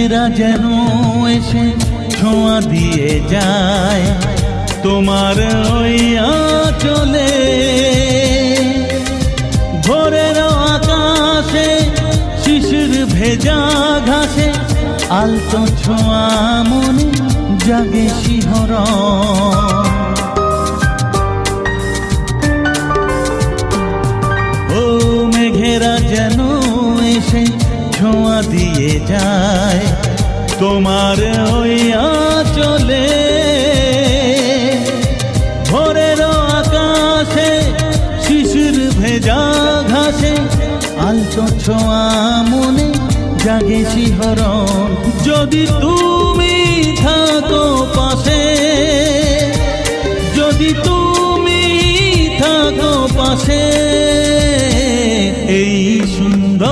মেঘেরা যেন এসে ছোঁয়া দিয়ে যায় তোমার ওই আঁচলে। ভোরের আকাশে শিশির ভেজা ঘাসে আলতো ছোঁয়া মনে জাগে শিহরণ। ও মেঘেরা যেন এসে ছোঁয়া দিয়ে যায় তোমার ওই আঁচলে। ভোরের আকাশে শিশির ভেজা ঘাসে আলতো ছোঁয়া মনে জাগে শিহরণ। যদি তুমি থাকো পাশে